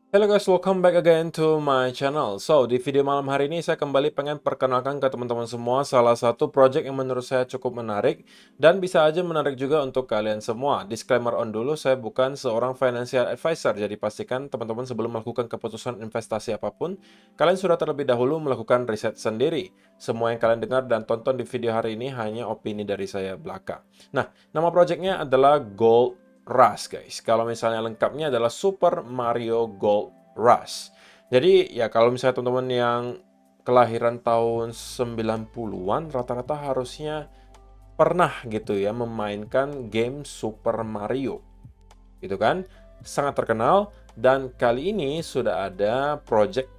Hello guys, welcome back again to my channel. So, di video malam hari ini saya kembali pengen perkenalkan ke teman-teman semua salah satu project yang menurut saya cukup menarik dan bisa aja menarik juga untuk kalian semua. Disclaimer on dulu, saya bukan seorang financial advisor, jadi pastikan teman-teman sebelum melakukan keputusan investasi apapun, kalian sudah terlebih dahulu melakukan riset sendiri. Semua yang kalian dengar dan tonton di video hari ini hanya opini dari saya belaka. Nah, nama projectnya adalah Gold Rush, guys. Kalau misalnya lengkapnya adalah Super Mario Gold Rush. Jadi, ya kalau misalnya teman-teman yang kelahiran tahun 90-an, rata-rata harusnya pernah gitu ya memainkan game Super Mario. Gitu kan? Sangat terkenal dan kali ini sudah ada project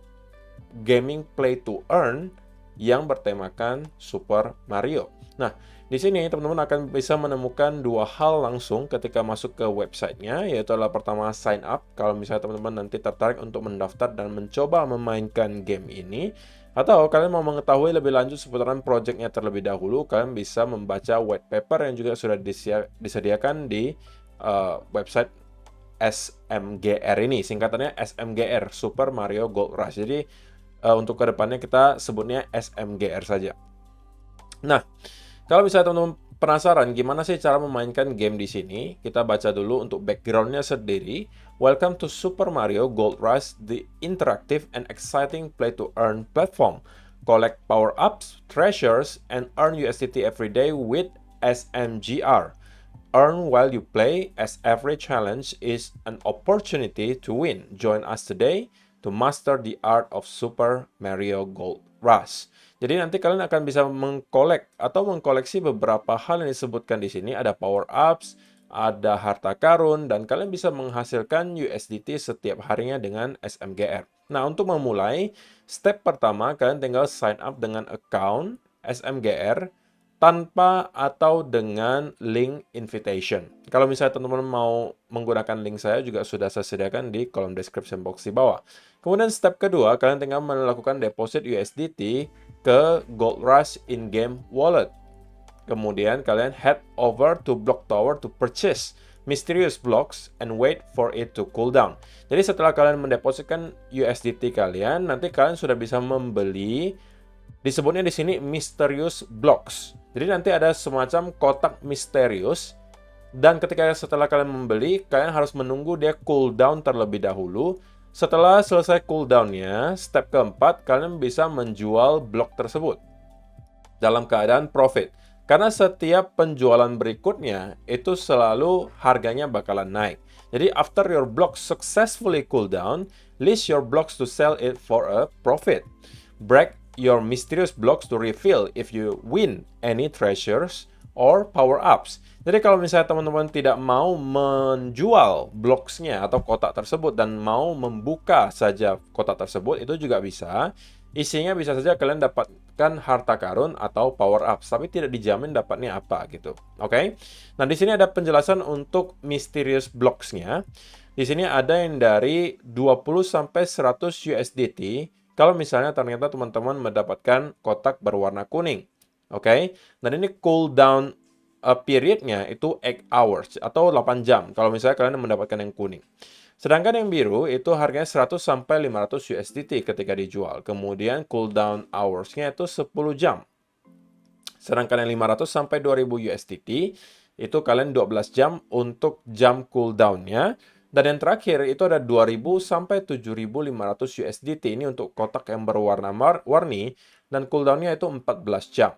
gaming play to earn yang bertemakan Super Mario. Nah, di sini teman-teman akan bisa menemukan dua hal langsung ketika masuk ke websitenya, yaitu adalah pertama sign up, kalau misalnya teman-teman nanti tertarik untuk mendaftar dan mencoba memainkan game ini, atau kalian mau mengetahui lebih lanjut seputaran projectnya terlebih dahulu, kalian bisa membaca white paper yang juga sudah disediakan di website SMGR ini, singkatannya SMGR, Super Mario Gold Rush. Jadi untuk kedepannya kita sebutnya SMGR saja. Nah, kalau misalnya teman-teman penasaran gimana sih cara memainkan game di sini, kita baca dulu untuk backgroundnya sendiri. Welcome to Super Mario Gold Rush, the interactive and exciting play-to-earn platform. Collect power-ups, treasures, and earn USDT every day with SMGR. Earn while you play, as every challenge is an opportunity to win. Join us today to master the art of Super Mario Gold Rush. Jadi nanti kalian akan bisa mengkoleksi beberapa hal yang disebutkan di sini. Ada power ups, ada harta karun, dan kalian bisa menghasilkan USDT setiap harinya dengan SMGR. Nah, untuk memulai, step pertama kalian tinggal sign up dengan account SMGR tanpa atau dengan link invitation. Kalau misalnya teman-teman mau menggunakan link saya juga sudah saya sediakan di kolom description box di bawah. Kemudian step kedua, kalian tinggal melakukan deposit USDT ke Gold Rush in-game wallet. Kemudian kalian head over to Block Tower to purchase mysterious blocks and wait for it to cool down. Jadi setelah kalian mendepositkan USDT kalian, nanti kalian sudah bisa membeli, disebutnya di sini mysterious blocks. Jadi nanti ada semacam kotak misterius dan setelah kalian membeli, kalian harus menunggu dia cooldown terlebih dahulu. Setelah selesai cooldownnya, step keempat, kalian bisa menjual blok tersebut dalam keadaan profit. Karena setiap penjualan berikutnya, itu selalu harganya bakalan naik. Jadi, after your block successfully cooldown, list your blocks to sell it for a profit. Break your mysterious blocks to reveal if you win any treasures or power-ups. Jadi kalau misalnya teman-teman tidak mau menjual blocks-nya atau kotak tersebut dan mau membuka saja kotak tersebut, itu juga bisa. Isinya bisa saja kalian dapatkan harta karun atau power-ups, tapi tidak dijamin dapatnya apa gitu. Oke? Nah, di sini ada penjelasan untuk mysterious blocks-nya. Di sini ada yang dari 20 sampai 100 USDT kalau misalnya ternyata teman-teman mendapatkan kotak berwarna kuning. Oke, dan ini cooldown periodnya itu 8 hours atau 8 jam kalau misalnya kalian mendapatkan yang kuning. Sedangkan yang biru itu harganya 100 sampai 500 USDT ketika dijual. Kemudian cooldown hours-nya itu 10 jam. Sedangkan yang 500 sampai 2000 USDT itu kalian 12 jam untuk jam cooldown-nya. Dan yang terakhir itu ada 2000 sampai 7500 USDT ini untuk kotak yang berwarna warni dan cooldown-nya itu 14 jam.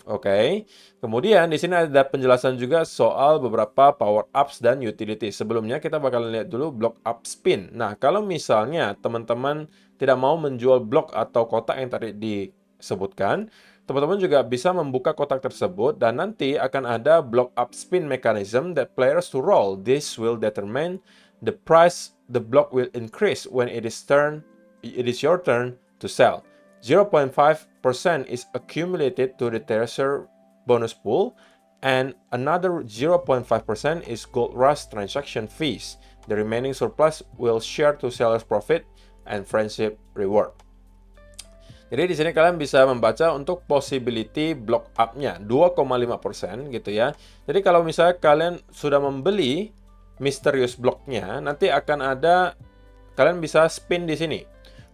Oke, kemudian di sini ada penjelasan juga soal beberapa power ups dan utility. Sebelumnya kita bakal lihat dulu block up spin. Nah, kalau misalnya teman-teman tidak mau menjual blok atau kotak yang tadi disebutkan, teman-teman juga bisa membuka kotak tersebut dan nanti akan ada block up spin mechanism that players to roll. This will determine the price the block will increase when it is your turn to sell. 0.5% is accumulated to the treasure bonus pool, and another 0.5% is Gold Rush transaction fees. The remaining surplus will share to sellers profit and friendship reward. Jadi di sini kalian bisa membaca untuk possibility block up-nya 2,5% gitu ya. Jadi kalau misalnya kalian sudah membeli mysterious block-nya, nanti akan ada kalian bisa spin di sini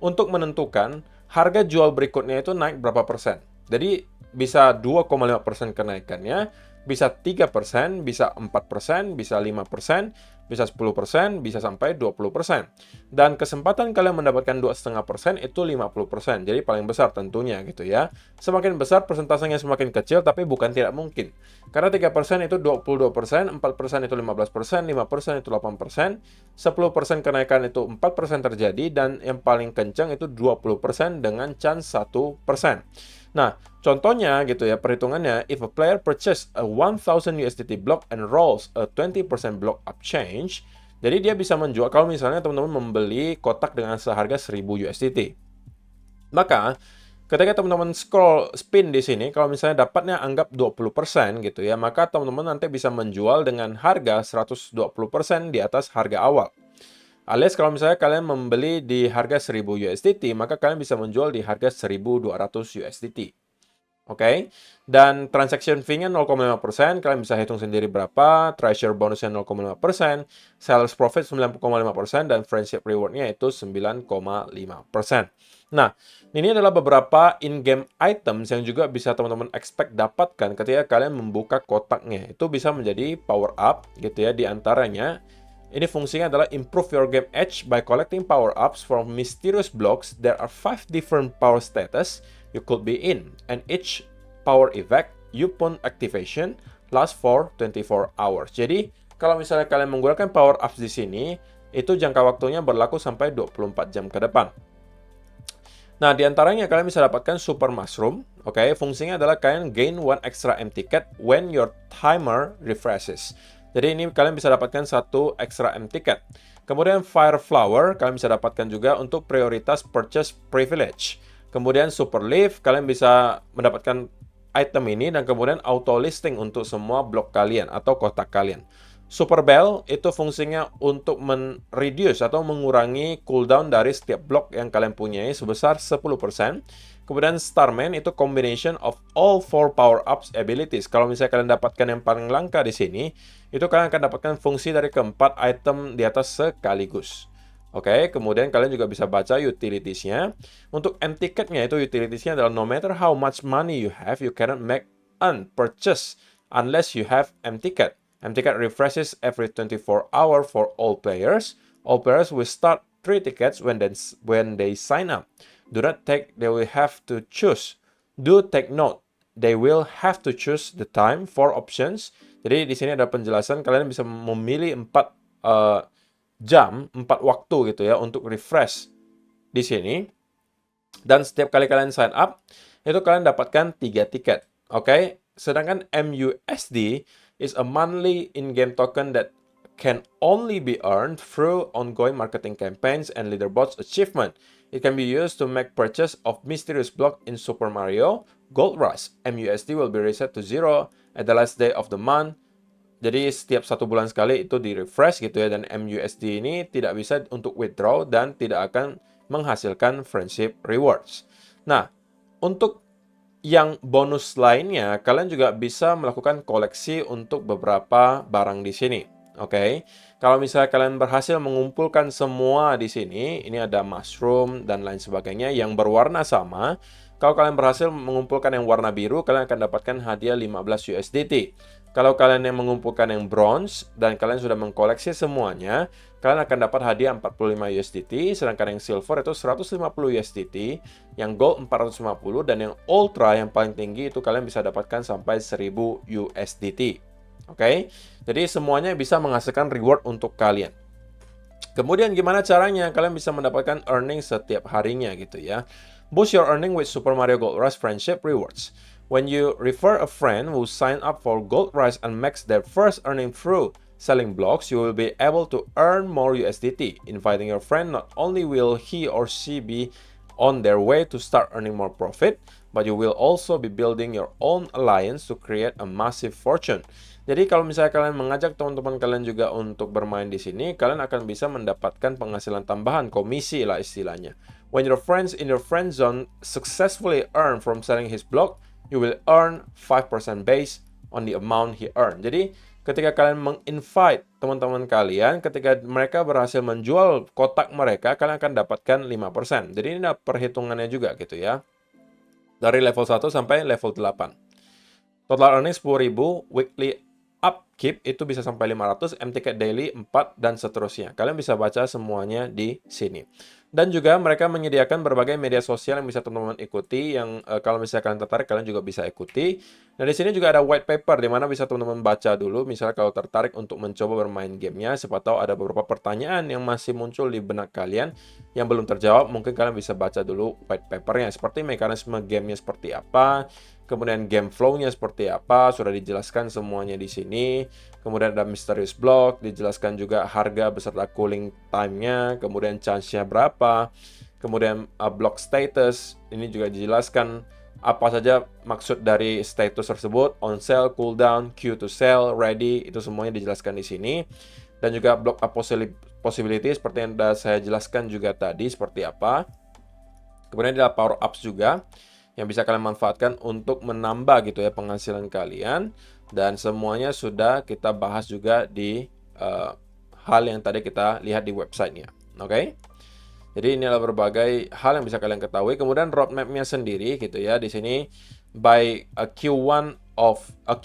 untuk menentukan harga jual berikutnya itu naik berapa persen. Jadi bisa 2,5% kenaikannya, bisa 3%, bisa 4%, bisa 5%, bisa 10%, bisa sampai 20%. Dan kesempatan kalian mendapatkan 2,5% itu 50%. Jadi paling besar tentunya gitu ya. Semakin besar persentasenya semakin kecil, tapi bukan tidak mungkin. Karena 3% itu 22%, 4% itu 15%, 5% itu 8%, 10% kenaikan itu 4% terjadi, dan yang paling kencang itu 20% dengan chance 1%. Nah, contohnya gitu ya, perhitungannya, if a player purchase a 1000 USDT block and rolls a 20% block up change, jadi dia bisa menjual, kalau misalnya teman-teman membeli kotak dengan seharga 1000 USDT. Maka, ketika teman-teman scroll spin di sini, kalau misalnya dapatnya anggap 20% gitu ya, maka teman-teman nanti bisa menjual dengan harga 120% di atas harga awal. Alias kalau misalnya kalian membeli di harga 1000 USDT, maka kalian bisa menjual di harga 1200 USDT. Oke, dan transaction fee-nya 0,5%, kalian bisa hitung sendiri berapa, treasure bonusnya 0,5%, sales profit 9,5%, dan friendship reward-nya itu 9,5%. Nah, ini adalah beberapa in-game items yang juga bisa teman-teman expect dapatkan ketika kalian membuka kotaknya. Itu bisa menjadi power up gitu ya, di antaranya. Ini fungsinya adalah improve your game edge by collecting power-ups from mysterious blocks. There are 5 different power status you could be in, and each power effect upon activation lasts for 24 hours. Jadi, kalau misalnya kalian menggunakan power-ups di sini, itu jangka waktunya berlaku sampai 24 jam ke depan. Nah, di antaranya kalian bisa dapatkan Super Mushroom. Oke, fungsinya adalah kalian gain 1 extra M-Ticket when your timer refreshes. Jadi ini kalian bisa dapatkan 1 extra M-Ticket. Kemudian Fire Flower, kalian bisa dapatkan juga untuk prioritas purchase privilege. Kemudian Super Leaf, kalian bisa mendapatkan item ini dan kemudian auto listing untuk semua blok kalian atau kotak kalian. Super Bell itu fungsinya untuk reduce atau mengurangi cooldown dari setiap blok yang kalian punyai sebesar 10%. Kemudian Starman itu combination of all 4 power-ups abilities. Kalau misalnya kalian dapatkan yang paling langka di sini, itu kalian akan dapatkan fungsi dari keempat item di atas sekaligus. Oke, kemudian kalian juga bisa baca utilitiesnya. Untuk M-Ticketnya itu utilitiesnya adalah no matter how much money you have, you cannot make an purchase unless you have M-Ticket. M-Ticket refreshes every 24 hours for all players. All players will start 3 tickets when they sign up. Do not take, they will have to choose. Do take note, they will have to choose the time for options. Jadi di sini ada penjelasan, kalian bisa memilih 4 jam, 4 waktu gitu ya untuk refresh di sini. Dan setiap kali kalian sign up, itu kalian dapatkan 3 tiket. Oke, sedangkan MUSD is a monthly in-game token that can only be earned through ongoing marketing campaigns and leaderboards achievement. It can be used to make purchase of mysterious block in Super Mario Gold Rush. MUSD will be reset to 0 at the last day of the month. Jadi setiap 1 bulan sekali itu di-refresh gitu ya, dan MUSD ini tidak bisa untuk withdraw dan tidak akan menghasilkan friendship rewards. Nah, untuk yang bonus lainnya, kalian juga bisa melakukan koleksi untuk beberapa barang di sini. Oke, kalau misalnya kalian berhasil mengumpulkan semua di sini, ini ada mushroom dan lain sebagainya yang berwarna sama. Kalau kalian berhasil mengumpulkan yang warna biru, kalian akan dapatkan hadiah 15 USDT. Kalau kalian yang mengumpulkan yang bronze dan kalian sudah mengkoleksi semuanya, kalian akan dapat hadiah 45 USDT, sedangkan yang silver itu 150 USDT, yang gold 450, dan yang ultra yang paling tinggi itu kalian bisa dapatkan sampai 1000 USDT. Oke, jadi semuanya bisa menghasilkan reward untuk kalian. Kemudian gimana caranya kalian bisa mendapatkan earning setiap harinya gitu ya. Boost your earning with Super Mario Gold Rush Friendship Rewards. When you refer a friend who sign up for Gold Rush and makes their first earning through selling blocks, you will be able to earn more USDT. Inviting your friend, not only will he or she be on their way to start earning more profit, but you will also be building your own alliance to create a massive fortune. Jadi kalau misalnya kalian mengajak teman-teman kalian juga untuk bermain di sini, kalian akan bisa mendapatkan penghasilan tambahan, komisi lah istilahnya. When your friends in your friend zone successfully earn from selling his block, you will earn 5% based on the amount he earned. Jadi ketika kalian meng-invite teman-teman kalian, ketika mereka berhasil menjual kotak mereka, kalian akan dapatkan 5%. Jadi ini ada perhitungannya juga gitu ya. Dari level 1 sampai level 8. Total earning 10.000, weekly upkeep itu bisa sampai 500, M-Ticket daily 4, dan seterusnya. Kalian bisa baca semuanya di sini. Dan juga mereka menyediakan berbagai media sosial yang bisa teman-teman ikuti, yang kalau misalnya kalian tertarik, kalian juga bisa ikuti. Nah, di sini juga ada white paper, di mana bisa teman-teman baca dulu, misalnya kalau tertarik untuk mencoba bermain gamenya, siapa tahu ada beberapa pertanyaan yang masih muncul di benak kalian, yang belum terjawab, mungkin kalian bisa baca dulu white papernya, seperti mekanisme gamenya seperti apa, kemudian game flow-nya seperti apa, sudah dijelaskan semuanya di sini. Kemudian ada mysterious block, dijelaskan juga harga beserta cooling time-nya, kemudian chance-nya berapa, kemudian block status, ini juga dijelaskan apa saja maksud dari status tersebut, on sale, cooldown, queue to sell, ready, itu semuanya dijelaskan di sini. Dan juga block up possibility seperti yang sudah saya jelaskan juga tadi seperti apa. Kemudian ada power ups juga yang bisa kalian manfaatkan untuk menambah gitu ya penghasilan kalian, dan semuanya sudah kita bahas juga di hal yang tadi kita lihat di websitenya. Oke? Jadi ini adalah berbagai hal yang bisa kalian ketahui. Kemudian roadmap-nya sendiri gitu ya. Di sini by Q4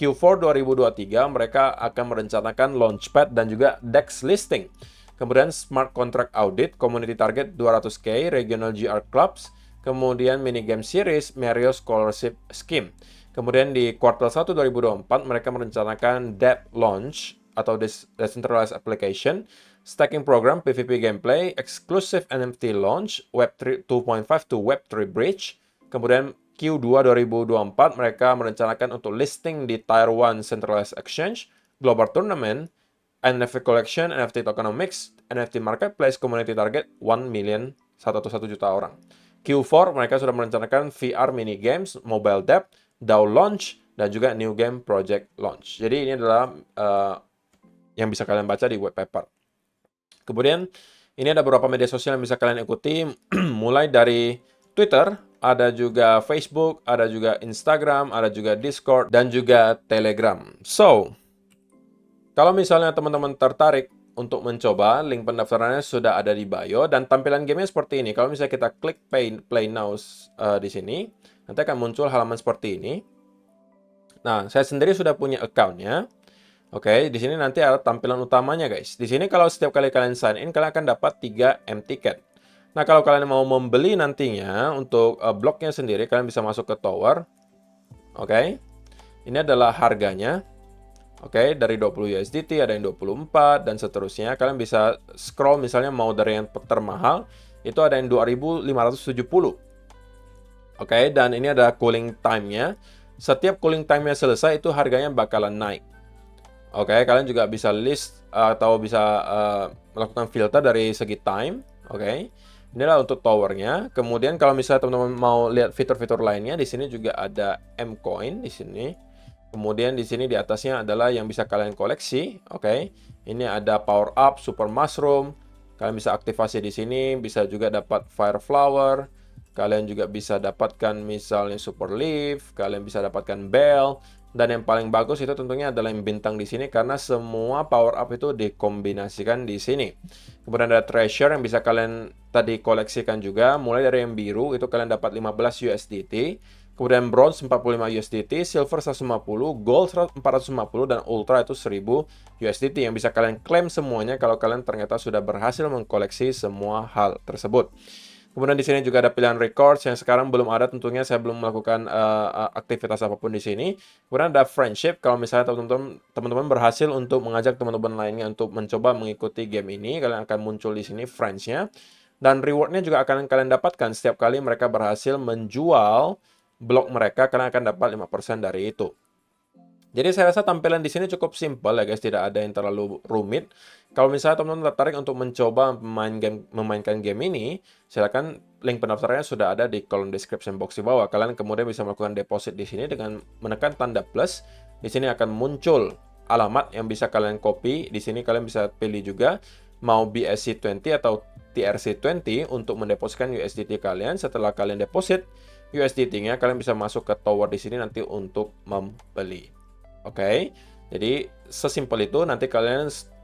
2023 mereka akan merencanakan launchpad dan juga DEX listing. Kemudian smart contract audit, community target 200K, regional GR clubs, kemudian minigame series, Mario Scholarship Scheme. Kemudian di kuartal 1 2024 mereka merencanakan debt launch atau decentralized application, stacking program, PvP gameplay, exclusive NFT launch, Web3 2.5 to Web3 bridge. Kemudian Q2 2024 mereka merencanakan untuk listing di Tier 1 centralized exchange, global tournament, NFT collection, NFT tokenomics, NFT marketplace, community target 1 million, 1 juta orang. Q4 mereka sudah merencanakan VR mini games, mobile dev, DAO launch, dan juga new game project launch. Jadi ini adalah yang bisa kalian baca di web paper. Kemudian ini ada beberapa media sosial yang bisa kalian ikuti, mulai dari Twitter, ada juga Facebook, ada juga Instagram, ada juga Discord, dan juga Telegram. So, kalau misalnya teman-teman tertarik untuk mencoba, link pendaftarannya sudah ada di bio, dan tampilan gamenya seperti ini. Kalau misalnya kita klik play now di sini, nanti akan muncul halaman seperti ini. Nah, saya sendiri sudah punya account-nya. Oke, di sini nanti ada tampilan utamanya, guys. Di sini kalau setiap kali kalian sign in, kalian akan dapat 3 M-Ticket. Nah, kalau kalian mau membeli nantinya untuk bloknya sendiri, kalian bisa masuk ke tower. Oke, ini adalah harganya. Oke, dari 20 USDT, ada yang 24, dan seterusnya. Kalian bisa scroll misalnya mau dari yang termahal, itu ada yang 2.570. Oke, dan ini ada cooling time-nya. Setiap cooling time-nya selesai, itu harganya bakalan naik. Oke, kalian juga bisa list atau bisa melakukan filter dari segi time. Oke, inilah untuk towernya. Kemudian kalau misalnya teman-teman mau lihat fitur-fitur lainnya, di sini juga ada M-Coin di sini. Kemudian di sini di atasnya adalah yang bisa kalian koleksi. Oke, ini ada power up, super mushroom. Kalian bisa aktifasi di sini, bisa juga dapat fire flower. Kalian juga bisa dapatkan misalnya super leaf, kalian bisa dapatkan bell. Dan yang paling bagus itu tentunya adalah yang bintang di sini, karena semua power up itu dikombinasikan di sini. Kemudian ada treasure yang bisa kalian tadi koleksikan juga, mulai dari yang biru itu kalian dapat 15 USDT. Kemudian bronze 45 USDT, silver 150, gold 450, dan ultra itu 1000 USDT yang bisa kalian klaim semuanya kalau kalian ternyata sudah berhasil mengkoleksi semua hal tersebut. Kemudian di sini juga ada pilihan records yang sekarang belum ada, tentunya saya belum melakukan aktivitas apapun di sini. Kemudian ada friendship, kalau misalnya teman-teman berhasil untuk mengajak teman-teman lainnya untuk mencoba mengikuti game ini, kalian akan muncul di sini friends-nya. Dan reward-nya juga akan kalian dapatkan setiap kali mereka berhasil menjual blok mereka, kalian akan dapat 5% dari itu. Jadi saya rasa tampilan di sini cukup simpel ya guys, tidak ada yang terlalu rumit. Kalau misalnya teman-teman tertarik untuk mencoba memainkan game ini, silakan link pendaftarannya sudah ada di kolom description box di bawah. Kalian kemudian bisa melakukan deposit di sini dengan menekan tanda plus. Di sini akan muncul alamat yang bisa kalian copy. Di sini kalian bisa pilih juga mau BSC20 atau TRC20 untuk mendepositkan USDT kalian. Setelah kalian deposit USDT-nya, kalian bisa masuk ke tower di sini nanti untuk membeli. Oke. Jadi sesimpel itu, nanti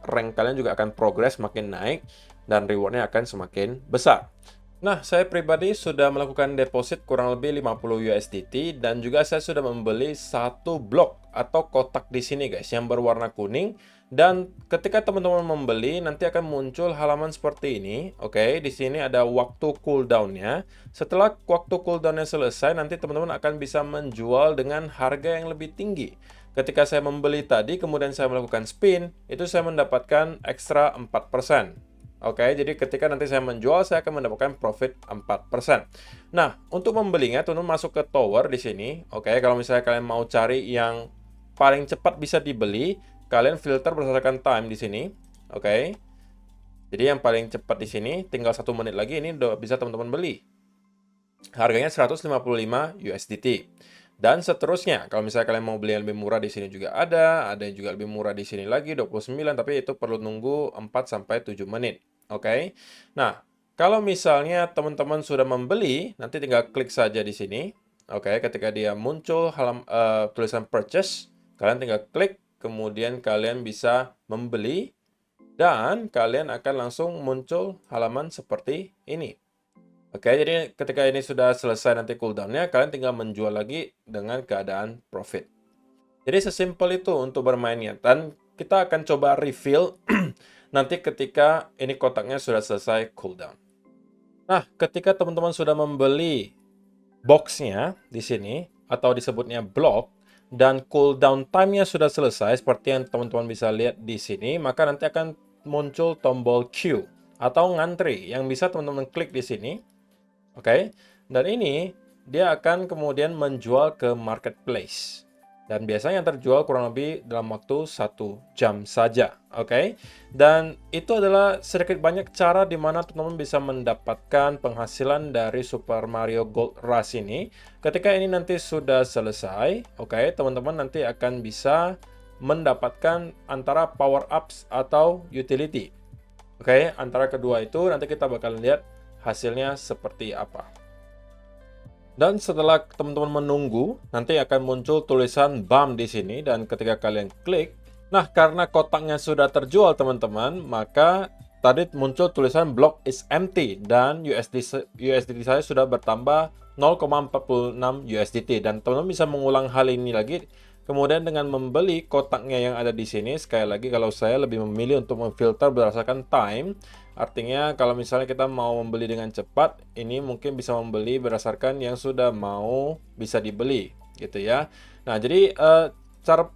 rank kalian juga akan progress makin naik dan rewardnya akan semakin besar. Nah, saya pribadi sudah melakukan deposit kurang lebih 50 USDT dan juga saya sudah membeli satu blok atau kotak di sini guys yang berwarna kuning, dan ketika teman-teman membeli nanti akan muncul halaman seperti ini. Oke, di sini ada waktu cooldown-nya. Setelah waktu cooldown-nya selesai, nanti teman-teman akan bisa menjual dengan harga yang lebih tinggi. Ketika saya membeli tadi, kemudian saya melakukan spin, itu saya mendapatkan ekstra 4%. Oke, jadi ketika nanti saya menjual, saya akan mendapatkan profit 4%. Nah, untuk membelinya, teman-teman masuk ke tower di sini. Oke, kalau misalnya kalian mau cari yang paling cepat bisa dibeli, kalian filter berdasarkan time di sini. Oke, jadi yang paling cepat di sini, tinggal 1 menit lagi, ini udah bisa teman-teman beli. Harganya 155 USDT. Dan seterusnya, kalau misalnya kalian mau beli yang lebih murah di sini juga ada yang juga lebih murah di sini lagi 29, tapi itu perlu nunggu 4 sampai 7 menit. Oke. Nah, kalau misalnya teman-teman sudah membeli, nanti tinggal klik saja di sini. Oke, ketika dia muncul tulisan purchase, kalian tinggal klik, kemudian kalian bisa membeli dan kalian akan langsung muncul halaman seperti ini. Oke, jadi ketika ini sudah selesai nanti cooldown-nya, kalian tinggal menjual lagi dengan keadaan profit. Jadi sesimpel itu untuk bermainnya. Dan kita akan coba refill nanti ketika ini kotaknya sudah selesai cooldown. Nah, ketika teman-teman sudah membeli box-nya di sini, atau disebutnya block, dan cooldown time-nya sudah selesai, seperti yang teman-teman bisa lihat di sini, maka nanti akan muncul tombol queue atau ngantri yang bisa teman-teman klik di sini. Oke, dan ini dia akan kemudian menjual ke marketplace. Dan biasanya yang terjual kurang lebih dalam waktu 1 jam saja. Oke, dan itu adalah sedikit banyak cara di mana teman-teman bisa mendapatkan penghasilan dari Super Mario Gold Rush ini. Ketika ini nanti sudah selesai, oke, teman-teman nanti akan bisa mendapatkan antara power ups atau utility. Oke, antara kedua itu nanti kita bakal lihat hasilnya seperti apa. Dan setelah teman-teman menunggu, nanti akan muncul tulisan BAM di sini, dan ketika kalian klik, nah karena kotaknya sudah terjual teman-teman, maka tadi muncul tulisan block is empty dan USDT saya sudah bertambah 0,46 USDT, dan teman-teman bisa mengulang hal ini lagi. Kemudian dengan membeli kotaknya yang ada di sini, sekali lagi kalau saya lebih memilih untuk memfilter berdasarkan time. Artinya kalau misalnya kita mau membeli dengan cepat, ini mungkin bisa membeli berdasarkan yang sudah mau bisa dibeli, gitu ya. Nah, jadi cara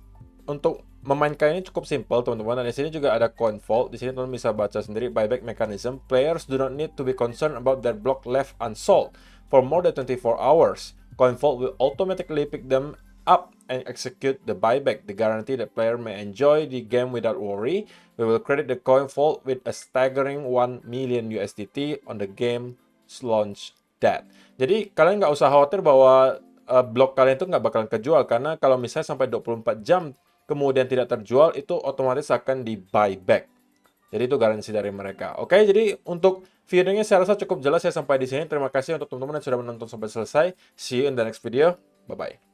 untuk memainkan ini cukup simpel, teman-teman. Dan di sini juga ada coin vault. Di sini teman-teman bisa baca sendiri buyback mechanism. Players do not need to be concerned about their block left unsold for more than 24 hours. Coin vault will automatically pick them up and execute the buyback. The guarantee that player may enjoy the game without worry. We will credit the coin vault with a staggering 1 million USDT on the game's launch date. Jadi kalian nggak usah khawatir bahwa blok kalian itu nggak bakalan kejual, karena kalau misalnya sampai 24 jam kemudian tidak terjual, itu otomatis akan di buyback. Jadi itu garansi dari mereka. Oke, jadi untuk videonya saya rasa cukup jelas ya sampai di sini. Terima kasih untuk teman-teman yang sudah menonton sampai selesai. See you in the next video. Bye-bye.